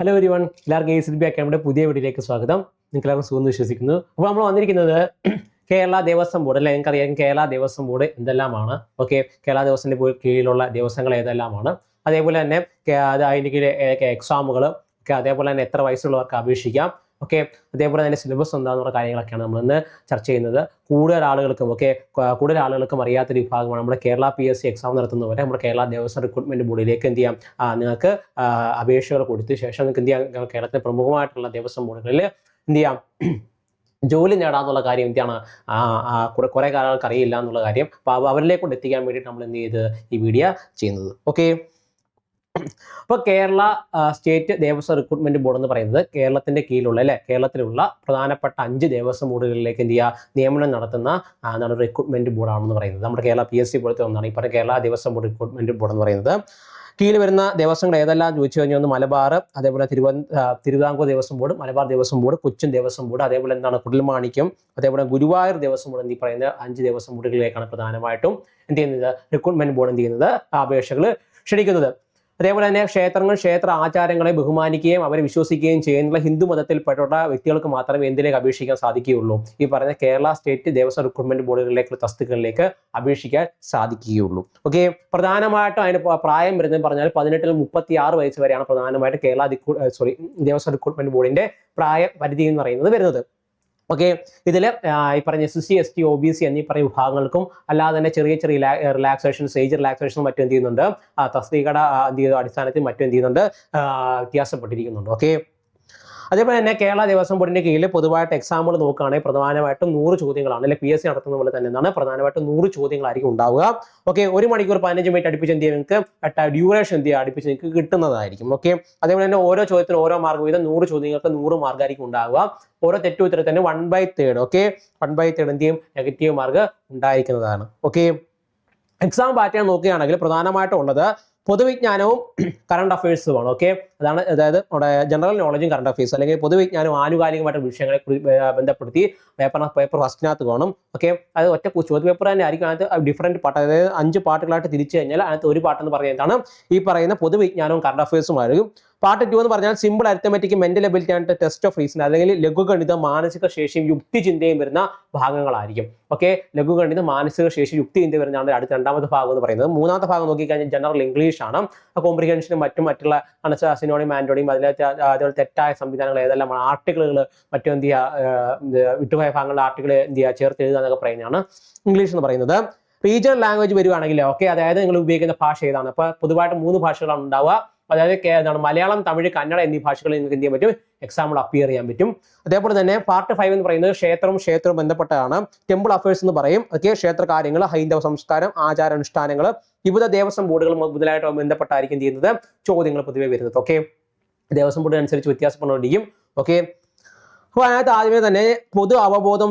Hello everyone, എല്ലാവർക്കും ACDB അക്കാഡമിയുടെ പുതിയ വീഡിയോയിലേക്ക് സ്വാഗതം. നിങ്ങൾക്ക് എല്ലാവർക്കും സുഖം വിശ്വസിക്കുന്നു. അപ്പോൾ നമ്മൾ വന്നിരിക്കുന്നത് കേരള ദേവസ്വം ബോർഡ് അല്ലെ, നിങ്ങൾക്കറിയാം കേരള ദേവസ്വം ബോർഡ് എന്തെല്ലാമാണ്. ഓക്കെ, കേരള ദേവസ്വത്തിൻ്റെ കീഴിലുള്ള ദേവസ്വങ്ങൾ ഏതെല്ലാമാണ്, അതേപോലെ തന്നെ അതിൻ്റെ കീഴിൽ എക്സാമുകൾ ഒക്കെ, അതേപോലെ തന്നെ എത്ര വയസ്സുള്ളവർക്ക് അപേക്ഷിക്കാം, ഓക്കെ, അതേപോലെ തന്നെ സിലബസ് എന്താണെന്നുള്ള കാര്യങ്ങളൊക്കെയാണ് നമ്മളിന്ന് ചർച്ച ചെയ്യുന്നത്. കൂടുതൽ ആളുകൾക്കും അറിയാത്തൊരു വിഭാഗമാണ് നമ്മുടെ കേരള PSC എക്സാം നടത്തുന്നവരെ നമ്മുടെ കേരള ദേവസ്വം റിക്രൂട്ട്മെന്റ് ബോർഡിലേക്ക് എന്ത് ചെയ്യാം, നിങ്ങൾക്ക് അപേക്ഷകൾ കൊടുത്ത ശേഷം നിങ്ങൾക്ക് എന്ത് ചെയ്യാം, കേരളത്തിലെ പ്രമുഖമായിട്ടുള്ള ദേവസ്വം ബോർഡുകളിൽ എന്ത് ചെയ്യാം, ജോലി നേടാന്നുള്ള കാര്യം എന്താണ് കുറേ ആളുകൾക്ക് അറിയില്ല എന്നുള്ള കാര്യം. അപ്പോൾ അവരിലേക്ക് കൊണ്ട് എത്തിക്കാൻ വേണ്ടിയിട്ട് നമ്മൾ എന്ത് ചെയ്ത് ഈ വീഡിയോ ചെയ്യുന്നത്. ഓക്കെ, അപ്പോൾ Kerala state Devaswom recruitment board എന്ന് പറയുന്നത് കേരളത്തിന്റെ കീഴിലുള്ള കേരളത്തിലുള്ള പ്രധാനപ്പെട്ട 5 ദേവസ്വം ബോർഡുകളിലേക്ക് എന്ത് ചെയ്യുക, നിയമനം നടത്തുന്ന റിക്രൂട്ട്മെന്റ് ബോർഡാണെന്ന് പറയുന്നത്. നമ്മുടെ കേരള PSC പോലത്തെ ഒന്നാണ് ഈ പറയുന്ന Kerala Devaswom board recruitment board എന്ന് പറയുന്നത്. കീഴിൽ വരുന്ന ദേവസ്വങ്ങൾ ഏതെല്ലാം ചോദിച്ചു കഴിഞ്ഞാൽ ഒന്ന് മലബാർ, അതേപോലെ Thiruvithamkoor Devaswom board, Malabar Devaswom board, Cochin Devaswom board, അതേപോലെ എന്താണ് കുടിൽമാണിക്യം, അതേപോലെ ഗുരുവായൂർ ദേവസ്വം ബോർഡ് എന്നീ പറയുന്ന 5 ദേവസ്വം ബോർഡുകളിലേക്കാണ് പ്രധാനമായിട്ടും എന്ത് ചെയ്യുന്നത്, റിക്രൂട്ട്മെന്റ് ബോർഡ് എന്ത് ചെയ്യുന്നത്, അപേക്ഷകൾ ക്ഷണിക്കുന്നത്. അതേപോലെ തന്നെ ക്ഷേത്ര ആചാരങ്ങളെ ബഹുമാനിക്കുകയും അവരെ വിശ്വസിക്കുകയും ചെയ്യുന്ന ഹിന്ദു മതത്തിൽപ്പെട്ട വ്യക്തികൾക്ക് മാത്രമേ എന്തിലേക്ക് അപേക്ഷിക്കാൻ സാധിക്കുകയുള്ളൂ, ഈ പറയുന്ന കേരള സ്റ്റേറ്റ് ദേവസ്വം റിക്രൂട്ട്മെന്റ് ബോർഡുകളിലേക്കുള്ള തസ്തികകളിലേക്ക് അപേക്ഷിക്കാൻ സാധിക്കുകയുള്ളൂ. ഓക്കെ, പ്രധാനമായിട്ടും അതിന് പ്രായം വരുന്നത് പറഞ്ഞാൽ 18 മുതൽ 36 വയസ്സ് വരെയാണ് പ്രധാനമായിട്ട് ദേവസ്വം റിക്രൂട്ട്മെന്റ് ബോർഡിന്റെ പ്രായ പരിധി എന്ന് പറയുന്നത് വരുന്നത്. ഓക്കെ, ഇതിൽ ഈ പറഞ്ഞ SC ST OBC എന്നീ പറയുന്ന വിഭാഗങ്ങൾക്കും അല്ലാതെ തന്നെ ചെറിയ റിലാക്സേഷൻസ്, ഏജ് റിലാക്സേഷനും മറ്റും എന്ത് ചെയ്യുന്നുണ്ട്, തസ്തികയുടെ അടിസ്ഥാനത്തിൽ മറ്റും എന്ത് ചെയ്യുന്നുണ്ട്, വ്യത്യാസപ്പെട്ടിരിക്കുന്നുണ്ട്. ഓക്കെ, അതേപോലെ തന്നെ കേരള ദേവസ്വം ബോർഡിന്റെ കീഴിൽ പൊതുവായിട്ട് എക്സാമുകൾ നോക്കുകയാണെങ്കിൽ പ്രധാനമായിട്ടും 100 ചോദ്യങ്ങളാണ്. അല്ലെങ്കിൽ PSC നടത്തുന്ന പോലെ തന്നെ എന്താണ് പ്രധാനമായിട്ടും 100 ചോദ്യങ്ങളായിരിക്കും ഉണ്ടാവുക. ഓക്കെ, 1 മണിക്കൂർ 15 മിനിറ്റ് അടുപ്പിച്ച് എന്ത് ചെയ്യും, നിങ്ങൾക്ക് ഡ്യൂറേഷൻ എന്ത് ചെയ്യുക, അടുപ്പിച്ച് നിങ്ങൾക്ക് കിട്ടുന്നതായിരിക്കും. ഓക്കെ, അതേപോലെ തന്നെ ഓരോ ചോദ്യത്തിനും ഓരോ മാർക്ക് വീതം 100 ചോദ്യങ്ങൾക്ക് 100 മാർക്കായിരിക്കും ഉണ്ടാവുക. ഓരോ തെറ്റുത്തരത്തിന് 1/3 ഓക്കെ 1/3 എന്ത് ചെയ്യും, നെഗറ്റീവ് മാർക്ക് ഉണ്ടായിരിക്കുന്നതാണ്. ഓക്കെ, എക്സാം പാറ്റേൺ നോക്കുകയാണെങ്കിൽ പ്രധാനമായിട്ടും ഉള്ളത് പൊതുവിജ്ഞാനവും കറണ്ട് അഫയേഴ്സുമാണ്. ഓക്കെ, അതായത് നമ്മുടെ ജനറൽ നോളജും കറണ്ട് അഫയേഴ്സ് അല്ലെങ്കിൽ പൊതുവിജ്ഞാനവും ആനുകാലികമായിട്ട് വിഷയങ്ങളെ ബന്ധപ്പെടുത്തി പേപ്പർ ഫസ്റ്റിനകത്ത് കാണും. ഓക്കെ, അത് ഒറ്റ ചോദ്യപേപ്പർ തന്നെ ആയിരിക്കും. അതിനകത്ത് ഡിഫറൻറ്റ് പാർട്ട്, അതായത് 5 പാർട്ടുകളായിട്ട് തിരിച്ചു കഴിഞ്ഞാൽ അതിനകത്ത് ഒരു പാട്ടെന്ന് പറയുന്നതാണ് ഈ പറയുന്ന പൊതുവിജ്ഞാനവും കറണ്ട് അഫയേഴ്സും ആയിരിക്കും. പാർട്ട് 2 എന്ന് പറഞ്ഞാൽ simple arithmetic, mental ability and test of reason, അല്ലെങ്കിൽ ലഘുഗണിതം, മാനസിക ശേഷിയും യുക്തിചിന്തയും വരുന്ന ഭാഗങ്ങളായിരിക്കും. ഓക്കെ, ലഘുഗണിതം, മാനസിക ശേഷി, യുക്തിചിന്ത വരുന്നതാണ് രണ്ടാമത്തെ ഭാഗം എന്ന് പറയുന്നത്. മൂന്നാമത്തെ ഭാഗം നോക്കിക്കഴിഞ്ഞാൽ ജനറൽ ഇംഗ്ലീഷ് ആണ്. കോംപ്രിഹെൻഷനും മറ്റുള്ള സിനോണിം ആന്റോണിം അതുപോലെ തെറ്റായ സംവിധാനങ്ങൾ ഏതെല്ലാമാണ്, ആർട്ടിക്കിളുകൾ മറ്റും എന്ത് ചെയ്യുക, വിട്ടുപോയ ഭാഗങ്ങളുടെ ആർട്ടിക്കിൾ എന്ത് ചെയ്യുക, ചേർത്ത് എഴുതുക എന്നൊക്കെ പറയുന്നതാണ് ഇംഗ്ലീഷ് എന്ന് പറയുന്നത്. റീജിയണൽ ലാംഗ്വേജ് വരുവാണെങ്കിൽ ഓക്കെ, അതായത് നിങ്ങൾ ഉപയോഗിക്കുന്ന ഭാഷ ഏതാണ്. അപ്പോൾ പൊതുവായിട്ട് 3 ഭാഷകളാണ് ഉണ്ടാവുക. അതായത് മലയാളം, തമിഴ്, കന്നഡ എന്നീ ഭാഷകളിൽ നിങ്ങൾക്ക് എന്ത് ചെയ്യാൻ പറ്റും, എക്സാമിൽ അപ്പിയർ ചെയ്യാൻ പറ്റും. അതേപോലെ തന്നെ പാർട്ട് 5 എന്ന് പറയുന്നത് ക്ഷേത്രവും ബന്ധപ്പെട്ടതാണ്. ടെമ്പിൾ അഫയേഴ്സ് എന്ന് പറയും. ഓക്കെ, ക്ഷേത്ര കാര്യങ്ങൾ, ഹൈന്ദവ സംസ്കാരം, ആചാരാനുഷ്ഠാനങ്ങൾ, വിവിധ ദേവസ്വം ബോർഡുകൾ മുതലായിട്ട് ബന്ധപ്പെട്ടായിരിക്കും ചെയ്യുന്നത് ചോദ്യങ്ങൾ പൊതുവെ വരുന്നത്. ഓക്കെ, ദേവസ്വം ബോർഡ് അനുസരിച്ച് വ്യത്യാസപ്പെട്ടുകൊണ്ടിരിക്കും. ഓക്കെ, അപ്പോൾ അതിനകത്ത് ആദ്യമേ തന്നെ പൊതു അവബോധം,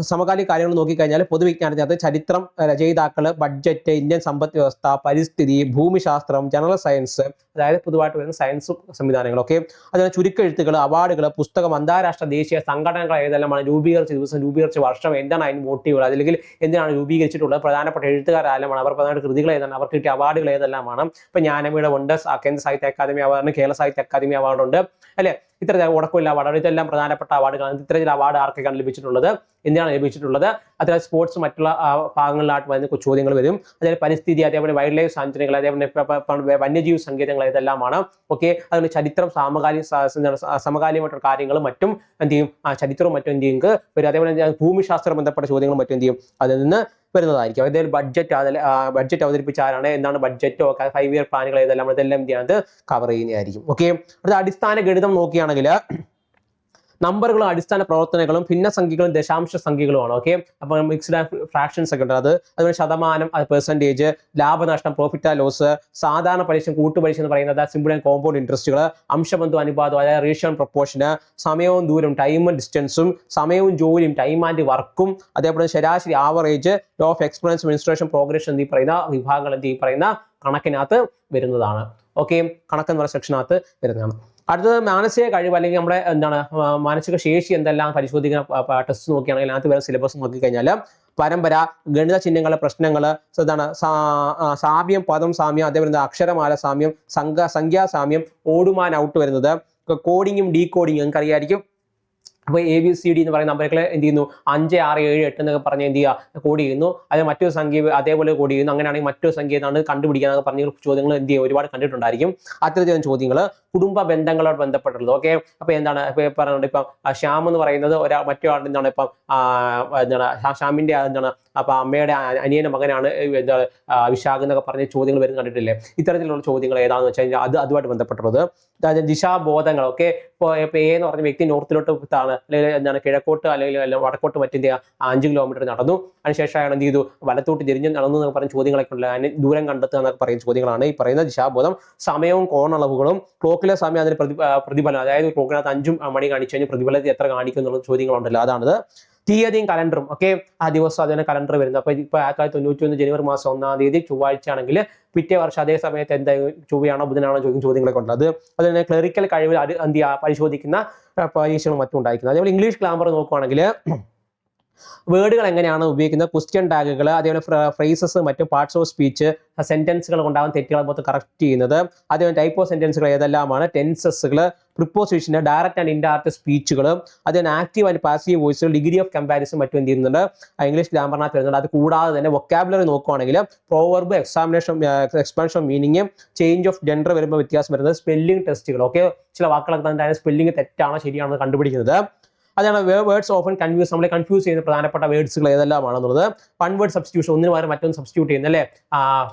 സമകാലിക കാര്യങ്ങൾ നോക്കിക്കഴിഞ്ഞാൽ പൊതുവിജ്ഞാനത്തിനകത്ത് ചരിത്രം, രചയിതാക്കൾ, ബഡ്ജറ്റ്, ഇന്ത്യൻ സമ്പദ് വ്യവസ്ഥ, പരിസ്ഥിതി, ഭൂമിശാസ്ത്രം, ജനറൽ സയൻസ്, അതായത് പൊതുവായിട്ട് വരുന്ന സയൻസ് സംവിധാനങ്ങൾ. ഓക്കെ, അതിന് ചുരുക്കെഴുത്തുകൾ, അവാർഡുകൾ, പുസ്തകം, അന്താരാഷ്ട്ര ദേശീയ സംഘടനകൾ ഏതെല്ലാമാണ്, രൂപീകരിച്ച വർഷം, എന്താണ് അതിന് മോട്ടീവുകൾ, അല്ലെങ്കിൽ എന്തിനാണ് രൂപീകരിച്ചിട്ടുള്ളത്, പ്രധാനപ്പെട്ട എഴുത്തുകാരെല്ലാമാണ്, അവർ പ്രധാനപ്പെട്ട കൃതികൾ ഏതാണ്, അവർക്ക് കിട്ടിയ അവാർഡുകൾ ഏതെല്ലാമാണ്. ഇപ്പം ജ്ഞാനപീഠം ഉണ്ട്, കേന്ദ്ര സാഹിത്യ അക്കാദമി അവാർഡ്, കേരള സാഹിത്യ അക്കാദമി അവാർഡ് ഉണ്ട് അല്ലെ, ഇത്തരത്തിൽ ഉടക്കമില്ല അവാർഡ്, ഇതെല്ലാം പ്രധാനപ്പെട്ട അവാർഡുകളാണ്. ഇത്തരത്തിൽ അവാർഡ് ആർക്കൊക്കെയാണ് ലഭിച്ചിട്ടുള്ളത്, എന്തിനാണ് ലഭിച്ചിട്ടുള്ളത്, അതായത് സ്പോർട്സ് മറ്റുള്ള ഭാഗങ്ങളിലായിട്ട് വരുന്ന ചോദ്യങ്ങൾ വരും. അതായത് പരിസ്ഥിതി, അതേപോലെ വൈൽഡ് ലൈഫ് സാഞ്ചുറികൾ, അതേപോലെ വന്യജീവി സങ്കേതങ്ങൾ ഏതെല്ലാമാണ്. ഓക്കെ, അതുകൊണ്ട് ചരിത്രം, സമകാലികമായിട്ടുള്ള കാര്യങ്ങളും മറ്റും എന്ത് ചെയ്യും, ചരിത്രവും മറ്റും എന്ത് ചെയ്യും വരും. അതേപോലെ ഭൂമിശാസ്ത്രം ബന്ധപ്പെട്ട ചോദ്യങ്ങളും മറ്റും എന്ത് ചെയ്യും, അതിൽ നിന്ന് വരുന്നതായിരിക്കും. അതായത് ബഡ്ജറ്റ് അവതരിപ്പിച്ച ആരാണ്, എന്താണ് ബഡ്ജറ്റോ 5 ഇയർ പ്ലാനുകൾ ഏതെല്ലാം, ഇതെല്ലാം എന്ത് ചെയ്യാൻ കവർ ചെയ്യുന്നതായിരിക്കും. ഓക്കെ, അത് അടിസ്ഥാന ഗണിതം നോക്കുകയാണെങ്കിൽ നമ്പറുകളും അടിസ്ഥാന പ്രവർത്തനങ്ങളും ഭിന്നസംഖ്യകളും ദശാംശ സംഖ്യകളുമാണ്. ഓക്കെ, അപ്പോൾ മിക്സ്ഡ് ഫ്രാക്ഷൻസ് ഒക്കെ ഉണ്ട്. അതുപോലെ ശതമാനം, പെർസെൻറ്റേജ്, ലാഭനഷ്ടം, പ്രോഫിറ്റ് ആൻഡ് ലോസ്, സാധാരണ പലിശ, കൂട്ടുപലിശ എന്ന് പറയുന്നത് സിമ്പിൾ ആൻഡ് കോമ്പൗണ്ട് ഇൻട്രസ്റ്റുകൾ, അംശബന്ധു അനുപാതം, അതായത് റേഷ്യോ ആൻഡ് പ്രൊപ്പോർഷന്, സമയവും ദൂരം, ടൈമും ഡിസ്റ്റൻസും, സമയവും ജോലിയും, ടൈം ആൻഡ് വർക്കും, അതേപോലെ ശരാശരി, average, law of exponents, mensuration, progression എന്നീ പറയുന്ന വിഭാഗങ്ങൾ ഈ പറയുന്ന കണക്കിനകത്ത് വരുന്നതാണ്. ഓക്കെ, കണക്കെന്ന് പറയുന്ന സെക്ഷനകത്ത് വരുന്നതാണ്. അടുത്തത് മാനസിക കഴിവ്, അല്ലെങ്കിൽ നമ്മുടെ മാനസിക ശേഷി എന്തെല്ലാം പരിശോധിക്കുന്ന ടെസ്റ്റ് നോക്കുകയാണെങ്കിൽ അതിനകത്ത് വരുന്ന സിലബസ് നോക്കിക്കഴിഞ്ഞാൽ പരമ്പര, ഗണിത ചിഹ്നങ്ങളുടെ പ്രശ്നങ്ങൾ, എന്താണ് സാമ്യം, പദം സാമ്യം, അതേപോലെ അക്ഷരമാല സാമ്യം, സംഖ്യാസാമ്യം, ഓടുമാൻ ഔട്ട് വരുന്നത്, കോഡിങ്ങും ഡീകോഡിങ്ങും നിങ്ങൾക്ക് അറിയാമായിരിക്കും. അപ്പോൾ ABCD എന്ന് പറയുന്ന നമ്പറുകൾ എന്ത് ചെയ്യുന്നു 5, 6, 7, 8 എന്നൊക്കെ പറഞ്ഞ് എന്ത് ചെയ്യുക കോഡ് ചെയ്യുന്നു. അത് മറ്റൊരു സംഖ്യ അതേപോലെ കോഡ് ചെയ്യുന്നു. അങ്ങനെയാണെങ്കിൽ മറ്റൊരു സംഖ്യ എന്നാണ് കണ്ടുപിടിക്കുക പറഞ്ഞ ചോദ്യങ്ങൾ എന്ത് ചെയ്യുക ഒരുപാട് കണ്ടിട്ടുണ്ടായിരിക്കും. അത്തരത്തിലുള്ള ചോദ്യങ്ങൾ കുടുംബ ബന്ധങ്ങളോട് ബന്ധപ്പെട്ടുള്ളത്. ഓക്കെ, അപ്പോൾ എന്താണ് പറയുന്നത്, ഇപ്പം ശ്യാം എന്ന് പറയുന്നത് മറ്റൊരാൾ എന്താണ് ഇപ്പം എന്താണ് ശ്യാമിൻ്റെ എന്താണ് അപ്പം അമ്മയുടെ അനിയൻ്റെ മകനാണ് എന്താണ് വിശാഖ് എന്നൊക്കെ പറഞ്ഞ ചോദ്യങ്ങൾ വരുന്ന കണ്ടിട്ടില്ലേ. ഇത്തരത്തിലുള്ള ചോദ്യങ്ങൾ ഏതാണെന്ന് വെച്ച് കഴിഞ്ഞാൽ അതുമായിട്ട് ബന്ധപ്പെട്ടുള്ളത്. ദിശാബോധങ്ങൾ. ഓക്കെ, ഇപ്പോൾ A എന്ന് പറഞ്ഞ വ്യക്തി നോർത്തിലോട്ട് അല്ലെങ്കിൽ എന്താണ് കിഴക്കോട്ട് അല്ലെങ്കിൽ വടക്കോട്ട് മറ്റെന്ത് 5 കിലോമീറ്റർ നടന്നു. അതിനുശേഷം അയാൾ എന്ത് ചെയ്തു വലത്തോട്ട് തിരിഞ്ഞ് നടന്നു എന്നൊക്കെ പറഞ്ഞ ചോദ്യങ്ങളൊക്കെ ഉള്ള അതിന് ദൂരം കണ്ടെത്തുക എന്നൊക്കെ പറയുന്ന ചോദ്യങ്ങളാണ് ഈ പറയുന്ന ദിശാബോധം. സമയവും കോണളവുകളും, ക്ലോക്കിലെ സമയം അതിന് പ്രതിഫലം, അതായത് ക്ലോക്കിനകത്ത് 5 മണി കാണിച്ചു കഴിഞ്ഞാൽ പ്രതിഫലത്തിൽ എത്ര കാണിക്കും എന്നുള്ള ചോദ്യങ്ങളുണ്ടല്ലോ, അതാണത്. തീയതിയും കലണ്ടറും. ഓക്കെ, ആ ദിവസം അതിന് കലണ്ടർ വരുന്നത്. അപ്പോൾ ഇപ്പോൾ 1991 ജനുവരി മാസം 1-ാം തീയതി ചൊവ്വാഴ്ച ആണെങ്കിൽ പിറ്റേ വർഷം അതേ സമയത്ത് എന്തായാലും ചൊവ്വയാണോ ബുധനാണോ ചോദ്യങ്ങളൊക്കെ ഉണ്ട്. അത് തന്നെ ക്ലറിക്കൽ കഴിവ് എന്ത് ചെയ്യുക പരിശോധിക്കുന്ന പരീക്ഷകളും മറ്റും ഉണ്ടായിരിക്കുന്നത്. അതേപോലെ ഇംഗ്ലീഷ് ഗ്രാമർ നോക്കുകയാണെങ്കിൽ വേർഡുകൾ എങ്ങനെയാണ് ഉപയോഗിക്കുന്നത്, ക്വസ്റ്റ്യൻ ടാഗുകൾ, അതേപോലെ ഫ്രേസസ്, മറ്റും പാർട്സ് ഓഫ് സ്പീച്ച്, സെന്റൻസുകൾ കൊണ്ടാകും തെറ്റുകൾ മൊത്തം കറക്റ്റ് ചെയ്യുന്നത്. അതേപോലെ ടൈപ്പ് ഓഫ് സെന്റൻസുകൾ ഏതെല്ലാമാണ്, ടെൻസസുകൾ, പ്രിപ്പോസിഷൻ, ഡയറക്റ്റ് ആൻഡ് ഇൻഡയറക്റ്റ് സ്പീച്ചുകൾ, അതേപോലെ ആക്റ്റീവ് ആൻഡ് പാസീവ് വോയിസുകൾ, ഡിഗ്രി ഓഫ് കമ്പാരിസൺ മറ്റും എന്ത് ചെയ്യുന്നുണ്ട് ഇംഗ്ലീഷ് ഗ്രാമറിനകത്ത് വരുന്നുണ്ട്. അത് കൂടാതെ തന്നെ വൊക്കാബുലറി നോക്കുകയാണെങ്കിൽ proverb, expansion meaning, change of gender വരുമ്പോൾ വ്യത്യാസം വരുന്നത്, സ്പെല്ലിംഗ് ടെസ്റ്റുകൾ. ഓക്കെ, ചില വാക്കുകളൊക്കെ തന്നെ സ്പെല്ലിംഗ് തെറ്റാണോ ശരിയാണോ കണ്ടുപിടിക്കുന്നത്. അതാണ് വേർഡ്സ് ഓഫൻ കൺഫ്യൂസ്, നമ്മളെ കൺഫ്യൂസ് ചെയ്യുന്ന പ്രധാനപ്പെട്ട വേർഡ്സുകൾ ഏതെല്ലാമാണെന്നുള്ളത്. വൺ വേർഡ് സബ്സ്റ്റിറ്റ്യൂഷൻ, ഒന്നിന് പകരം മറ്റൊന്ന് സബ്സ്റ്റിറ്റ്യൂട്ട് ചെയ്യുന്നത് അല്ലേ.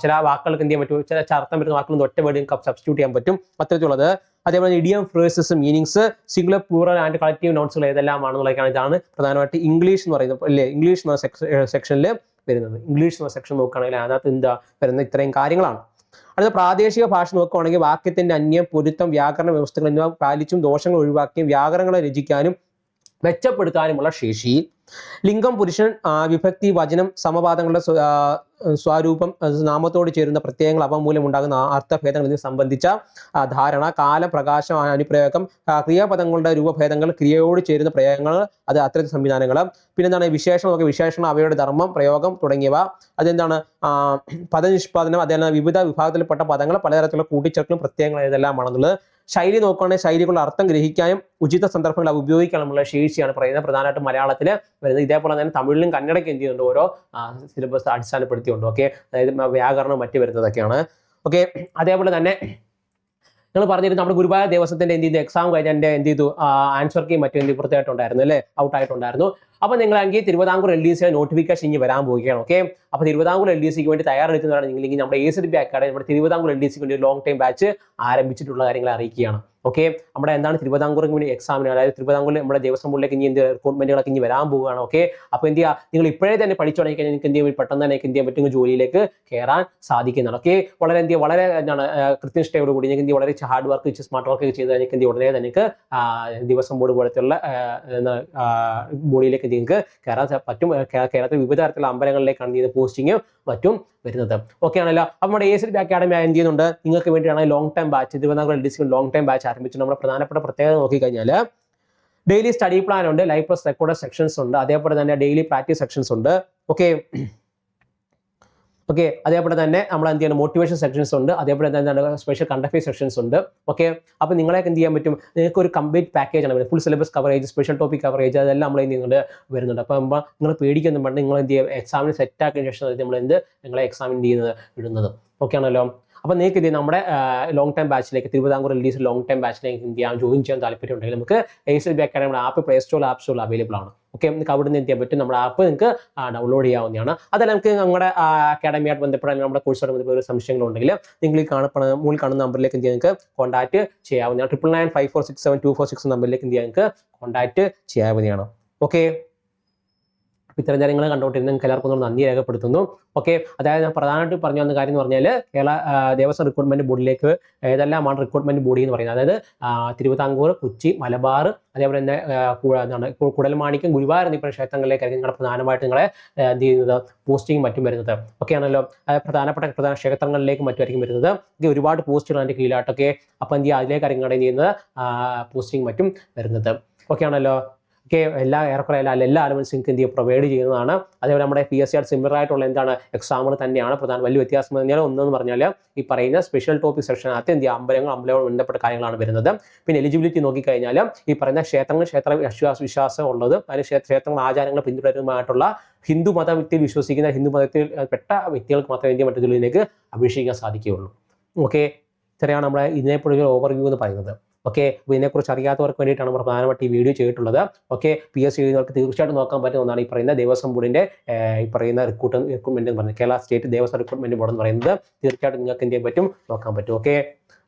ചില വാക്കുകൾക്ക് എന്ത് ചെയ്യാൻ പറ്റും, ചില അർത്ഥം വരുന്ന വാക്കുകൾ ഒറ്റ വേർഡ് സബ്സ്റ്റിറ്റ്യൂട്ട് ചെയ്യാൻ പറ്റും, അത്തരത്തിലുള്ളത്. അതേപോലെ idiom, phrases, meanings, singular, plural and collective നൗൺസുകൾ ഏതെല്ലാമാണെന്നുള്ളതാണ്. ഇതാണ് പ്രധാനമായിട്ട് ഇംഗ്ലീഷ് എന്ന് പറയുന്നത് അല്ലേ, ഇംഗ്ലീഷ് എന്ന സെക്ഷനിൽ വരുന്നത്. ഇംഗ്ലീഷ് എന്ന സെക്ഷൻ നോക്കുകയാണെങ്കിൽ അതിനകത്ത് എന്താ വരുന്ന ഇത്രയും കാര്യങ്ങളാണ്. അടുത്ത പ്രാദേശിക ഭാഷ നോക്കുകയാണെങ്കിൽ വാക്യത്തിന്റെ അന്യം, പൊരുത്തം, വ്യാകരണ വ്യവസ്ഥകൾ എന്നിവ പാലിച്ചും ദോഷങ്ങൾ ഒഴിവാക്കിയും വ്യാകരണങ്ങളെ രചിക്കാനും മെച്ചപ്പെടുത്താനുമുള്ള ശേഷി. ലിംഗം, പുരുഷൻ, വിഭക്തി, വചനം, സമവാദങ്ങളുടെ സ്വരൂപം, നാമത്തോട് ചേരുന്ന പ്രത്യയങ്ങൾ, അവ മൂലം ഉണ്ടാകുന്ന അർത്ഥഭേദങ്ങൾ എന്നിവ സംബന്ധിച്ച ധാരണ. കാലം, പ്രകാശം, അനുപ്രയോഗം, ക്രിയാപദങ്ങളുടെ രൂപഭേദങ്ങൾ, ക്രിയയോട് ചേരുന്ന പ്രയോഗങ്ങൾ, അത് അത്തരത്തിൽ സംവിധാനങ്ങൾ. പിന്നെന്താണ് വിശേഷണം, വിശേഷണം, അവയുടെ ധർമ്മം, പ്രയോഗം തുടങ്ങിയവ. അതെന്താണ് പദനിഷ്പാദനം, അതെല്ലാം വിവിധ വിഭാഗത്തിൽപ്പെട്ട പദങ്ങൾ, പലതരത്തിലുള്ള കൂട്ടിച്ചേർക്കലും പ്രത്യയങ്ങൾ ഏതെല്ലാമാണെന്നുള്ളത്. ശൈലി നോക്കുകയാണെങ്കിൽ ശൈലികളുടെ അർത്ഥം ഗ്രഹിക്കാനും ഉചിത സന്ദർഭങ്ങൾ ഉപയോഗിക്കാനുമുള്ള ശേഷിയാണ് പറയുന്നത്, പ്രധാനമായിട്ടും മലയാളത്തിൽ വരുന്നത്. ഇതേപോലെ തന്നെ തമിഴിലും കന്നഡയ്ക്ക് എന്ത് ചെയ്യുന്നുണ്ട്, ഓരോ സിലബസ് അടിസ്ഥാനപ്പെടുത്തിയുണ്ട്. ഓക്കെ, അതായത് വ്യാകരണം മറ്റു വരുന്നതൊക്കെയാണ്. ഓക്കെ, അതേപോലെ തന്നെ നിങ്ങൾ പറഞ്ഞിരുന്നു നമ്മുടെ ഗുരുവായൂർ ദേവസ്വത്തിന്റെ എന്ത് ചെയ്തു എക്സാം കഴിഞ്ഞാൽ എന്ത് ചെയ്തു ആൻസർ കീ മറ്റും എന്ത് പുറത്തായിട്ടുണ്ടായിരുന്നു അല്ലേ, ഔട്ടായിട്ടുണ്ടായിരുന്നു. അപ്പോൾ നിങ്ങളെങ്കിൽ തിരുവിതാംകൂർ LDC നോട്ടിഫിക്കേഷൻ ഇനി വരാൻ പോവുകയാണ്. ഓക്കെ, അപ്പോൾ തിരുവിതാംകൂർ LDCക്ക് വേണ്ടി തയ്യാറെടുക്കുന്നതാണ് നിങ്ങളെങ്കിൽ നമ്മുടെ ACDB അക്കാഡമി നമ്മുടെ തിരുവിതാംകൂർ LDCക്ക് വേണ്ടി ലോങ് ടൈം ബാച്ച് ആരംഭിച്ചിട്ടുള്ള കാര്യങ്ങൾ അറിയിക്കുകയാണ്. ഓക്കെ, നമ്മുടെ എന്താണ് തിരുവിതാംകൂറിന് വേണ്ടി എക്സാമിന്, അതായത് തിരുവിതാംകൂറിൽ നമ്മുടെ ദേവസ്വം ബോർഡിലേക്ക് ഇനി എന്ത് റിക്രൂട്ട്മെന്റുകളൊക്കെ ഇനി വരാൻ പോവുകയാണ്. ഓക്കെ, അപ്പോൾ എന്ത് ചെയ്യുക, നിങ്ങൾ ഇപ്പോഴേ തന്നെ പഠിച്ചു തുടങ്ങി കഴിഞ്ഞാൽ നിങ്ങൾക്ക് എന്ത് ചെയ്യും, പെട്ടെന്ന് തന്നെ എന്ത് ചെയ്യാൻ പറ്റും, ജോലിയിലേക്ക് കയറാൻ സാധിക്കുന്നതാണ്. ഓക്കെ, വളരെ എന്ത് വളരെ എന്താണ് കൃത്യനിഷ്ഠയോടുകൂടി നിങ്ങൾക്ക് എന്ത് വളരെ ഹാർഡ് വർക്ക് സ്മാർട്ട് വർക്ക് ചെയ്ത് നിങ്ങൾക്ക് എന്ത് ഉടനെ തന്നെ ദേവസ്വം ബോർഡ് പോലത്തെയുള്ള ബോഡിയിലേക്ക് നിങ്ങൾക്ക് കയറാൻ പറ്റും. കേരളത്തിൽ വിവിധ തരത്തിലുള്ള അമ്പലങ്ങളിലേക്കാണ് ചെയ്യുന്ന പോസ്റ്റിങ്ങും മറ്റും വരുന്നത്. ഓക്കെ ആണല്ലോ. അപ്പോൾ നമ്മുടെ ACDB അക്കാഡമി എന്ത് ചെയ്യുന്നുണ്ട്, നിങ്ങൾക്ക് വേണ്ടിയാണ് long time batch, Thiruvithamkoor LDC long time batch ആരംഭിച്ചു. നമ്മുടെ പ്രധാനപ്പെട്ട പ്രത്യേകത നോക്കിക്കഴിഞ്ഞാൽ ഡെയിലി സ്റ്റഡി പ്ലാൻ ഉണ്ട്, ലൈവ് പ്ലസ് റെക്കോർഡ് സെക്ഷൻസ് ഉണ്ട്, അതേപോലെ തന്നെ ഡെയിലി പ്രാക്ടീസ് സെക്ഷൻസ് ഉണ്ട്. ഓക്കെ, അതേപോലെ തന്നെ നമ്മൾ എന്ത് ചെയ്യണം, മോട്ടിവേഷൻ സെക്ഷൻസ് ഉണ്ട്, അതേപോലെ തന്നെ സ്പെഷ്യൽ കറണ്ട് അഫയേഴ്സ് സെക്ഷൻസ് ഉണ്ട്. ഓക്കെ, അപ്പോൾ നിങ്ങളെയൊക്കെ എന്ത് ചെയ്യാൻ പറ്റും, നിങ്ങൾക്ക് ഒരു കംപ്ലീറ്റ് പാക്കേജ് ആണ്, full syllabus coverage, special topic coverage, അതെല്ലാം നമ്മൾ എന്ത് ചെയ്യുന്നുണ്ട് വരുന്നുണ്ട്. അപ്പോൾ നിങ്ങൾ പേടിക്കൊന്നും വേണ്ട, നിങ്ങൾ എന്ത് ചെയ്യുക എക്സാമിന് സെറ്റ് ആക്കിയതിന് ശേഷം നമ്മൾ നിങ്ങളെ എക്സാമിന് ചെയ്യുന്നത് ഇടുന്നത്. ഓക്കെ ആണല്ലോ. അപ്പോൾ നിങ്ങൾക്ക് ഇത് നമ്മുടെ ലോങ് ടൈം ബാച്ചിലേക്ക് തിരുവിതാംകൂർ LDC ലോങ് ടൈം ബാച്ചിലേക്ക് എന്ത് ചെയ്യാൻ ജോയിൻ ചെയ്യാൻ താല്പര്യം ഉണ്ടെങ്കിൽ നമുക്ക് ACDB അക്കാഡമിയുടെ ആപ്പ് പ്ലേ സ്റ്റോറിൽ ആപ്പ് സ്റ്റോറിൽ അവൈലബിൾ ആണ്. ഓക്കെ, നിങ്ങൾക്ക് അവിടെ നിന്ന് എന്ത് ചെയ്യാൻ പറ്റും, നമ്മുടെ ആപ്പ് നിങ്ങൾക്ക് ഡൗൺലോഡ് ചെയ്യാവുന്നതാണ്. അതല്ല നമുക്ക് നമ്മുടെ അക്കാഡമിയായിട്ട് ബന്ധപ്പെടാൻ നമ്മുടെ കോഴ്സുമായിട്ട് ബന്ധപ്പെട്ട സംശയങ്ങളുണ്ടെങ്കിൽ നിങ്ങൾ ഈ മുകളിൽ കാണുന്ന നമ്പറിലേക്ക് എന്ത് ചെയ്യാൻ നിങ്ങൾക്ക് കോൺടാക്ട് ചെയ്യാവുന്നതാണ്. 9995467246 നമ്പറിലേക്ക് എന്ത് ചെയ്യാൻ നിങ്ങൾക്ക് കോൺടാക്ട് ചെയ്യാവുന്നതാണ്. ഓക്കെ, ഇത്തരം കാര്യങ്ങൾ കണ്ടുകൊണ്ടിരുന്ന നിങ്ങൾക്ക് എല്ലാവർക്കും നന്ദി രേഖപ്പെടുത്തുന്നു. ഓക്കെ, അതായത് ഞാൻ പ്രധാനമായിട്ട് പറഞ്ഞു വന്ന കാര്യം എന്ന് പറഞ്ഞാൽ കേരള ദേവസ്വം റിക്രൂട്ട്മെന്റ് ബോർഡിലേക്ക് ഏതെല്ലാമാണ് റിക്രൂട്ട്മെന്റ് ബോഡി എന്ന് പറയുന്നത്, അതായത് തിരുവിതാംകൂർ, കൊച്ചി, മലബാർ, അതേപോലെ തന്നെ എന്താണ് കുടൽമാണിക്യം, ഗുരുവായൂർ എന്നീ ക്ഷേത്രങ്ങളിലേക്കായിരിക്കും നിങ്ങളുടെ പ്രധാനമായിട്ട് നിങ്ങളെ എന്ത് ചെയ്യുന്നത് പോസ്റ്റിംഗ് മറ്റും വരുന്നത്. ഓക്കെ ആണല്ലോ. പ്രധാന ക്ഷേത്രങ്ങളിലേക്ക് മറ്റുമായിരിക്കും വരുന്നത്. ഒരുപാട് പോസ്റ്റുകൾ അതിൻ്റെ കീഴിലായിട്ടൊക്കെ. അപ്പോൾ എന്ത് ചെയ്യുക, അതിലേക്കായിരിക്കും നിങ്ങളുടെ എന്ത് ചെയ്യുന്നത് പോസ്റ്റിംഗ് മറ്റും വരുന്നത്. ഓക്കെ ആണല്ലോ. ഓക്കെ ഏറെക്കുറെ എല്ലാ എലമെന്റ്സും നിങ്ങൾക്ക് എന്ത് ചെയ്യും പ്രൊവൈഡ് ചെയ്യുന്നതാണ്. അതേപോലെ നമ്മുടെ PSC സിമിലർ ആയിട്ടുള്ള എന്താണ് എക്സാമുകൾ തന്നെയാണ്. പ്രധാന വലിയ വ്യത്യാസം എന്ന് പറഞ്ഞാൽ ഒന്നെന്ന് പറഞ്ഞാൽ ഈ പറയുന്ന സ്പെഷ്യൽ ടോപ്പിക് സെക്ഷനകത്ത് എന്ത് ചെയ്യുക അമ്പലങ്ങളോട് ബന്ധപ്പെട്ട കാര്യങ്ങളാണ് വരുന്നത്. പിന്നെ എലിജിബിലിറ്റി നോക്കിക്കഴിഞ്ഞാൽ ഈ പറയുന്ന ക്ഷേത്ര വിശ്വാസം ഉള്ളത് അതിന് ക്ഷേത്രങ്ങൾ ആചാരങ്ങൾ പിന്തുടരുന്നതുമായിട്ടുള്ള ഹിന്ദു മതത്തിൽ വിശ്വസിക്കുന്ന ഹിന്ദു മതത്തിൽ പെട്ട വ്യക്തികൾക്ക് മാത്രമേ ഇന്ത്യ മറ്റു ജില്ലയിലേക്ക് അപേക്ഷിക്കാൻ സാധിക്കുകയുള്ളൂ. ഓക്കെ, ഇത്രയാണ് നമ്മുടെ ഇതിനെക്കുറിച്ച് ഓവർവ്യൂ എന്ന് പറയുന്നത്. ഓക്കെ, അപ്പോൾ ഇതിനെക്കുറിച്ച് അറിയാത്തവർക്ക് വേണ്ടിയിട്ടാണ് നമ്മൾ പ്രധാനമായിട്ട് ഈ വീഡിയോ ചെയ്തിട്ടുള്ളത്. ഓക്കെ, PSC എഴുതുന്നവർക്ക് തീർച്ചയായിട്ടും നോക്കാൻ പറ്റുന്ന ഒന്നാണ് ഈ പറയുന്ന ദേവസ്വം ബോർഡിൻ്റെ ഈ പറയുന്ന റിക്രൂട്ട്മെന്റ് എന്ന് പറയുന്നത്. Kerala state Devaswom recruitment board എന്ന് പറയുന്നത് തീർച്ചയായിട്ടും നിങ്ങൾക്ക് എന്ത് ചെയ്യാൻ പറ്റും നോക്കാൻ പറ്റും. ഓക്കെ,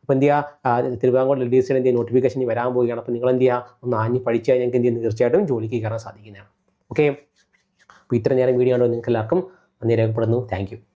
അപ്പോൾ എന്ത് ചെയ്യുക തിരുവിതാംകൂർ LDC എന്ത് നോട്ടിഫിക്കേഷൻ വരാൻ പോവുകയാണ്. അപ്പോൾ നിങ്ങൾ എന്ത് ചെയ്യുക ഒന്ന് ആഞ്ഞ് പഠിച്ച് കഴിഞ്ഞാൽ നിങ്ങൾക്ക് എന്ത് ചെയ്യുന്നത് തീർച്ചയായിട്ടും ജോലിക്ക് കയറാൻ സാധിക്കുന്നതാണ്. ഓക്കെ, അപ്പോൾ ഇത്ര നേരം വീഡിയോ കണ്ടോ നിങ്ങൾക്ക് എല്ലാവർക്കും നന്ദി രേഖപ്പെടുന്നു. Thank you.